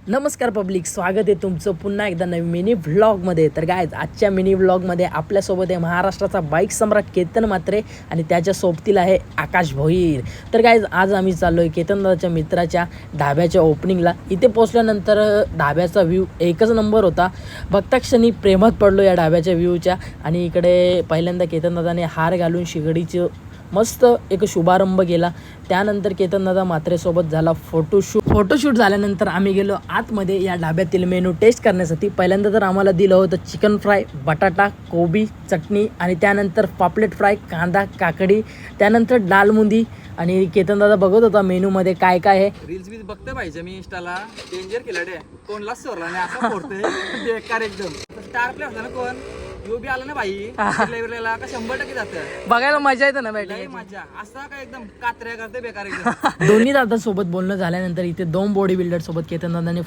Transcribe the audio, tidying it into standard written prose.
नमस्कार पब्लिक, स्वागत आहे तुमचं पुन्हा एकदा नवीन मिनी व्लॉगमध्ये. तर गायज आजच्या मिनी व्लॉगमध्ये आपल्यासोबत आहे महाराष्ट्राचा बाईक सम्राट केतन म्हात्रे आणि त्याच्या सोबतीला आहे आकाश भोईर. तर गायज आज आम्ही चाललो आहे केतनदादाच्या मित्राच्या ढाब्याच्या ओपनिंगला. इथे पोचल्यानंतर ढाब्याचा व्ह्यू एकच नंबर होता. बघता क्षणी प्रेमात पडलो या ढाब्याच्या व्ह्यूच्या. आणि इकडे पहिल्यांदा केतनदादाने हार घालून शिगडीचं मस्त एक शुभारंभ केला. त्यानंतर केतनदादा म्हात्रेसोबत झाला फोटोशूट झाल्यानंतर आम्ही गेलो आतमध्ये या ढाब्यातील मेनू टेस्ट करण्यासाठी. पहिल्यांदा तर आम्हाला दिलं होतं चिकन फ्राय, बटाटा, कोबी, चटणी आणि त्यानंतर पापलेट फ्राय, कांदा, काकडी, त्यानंतर डालमुंदी. आणि केतनदादा बघत होता मेनूमध्ये काय काय आहे. रील्स बी बघते पाहिजे मी इंस्टाला. डेंजर खिलाडी कोणलाच सोडला नाही असा फोडतोय बेकार एकदम. स्टार प्लेअर होता ना कोण यो बी आला ना भाई लेवलला का 100% जातं. बघायला मजा येते ना लय बॅटिंग. मजा असा काय एकदम कात्र्या करते बेकार एकदम. दोन्ही दादासोबत बोलणं झाल्यानंतर इथे 2 बॉडी बिल्डर सोबत केतनदादाने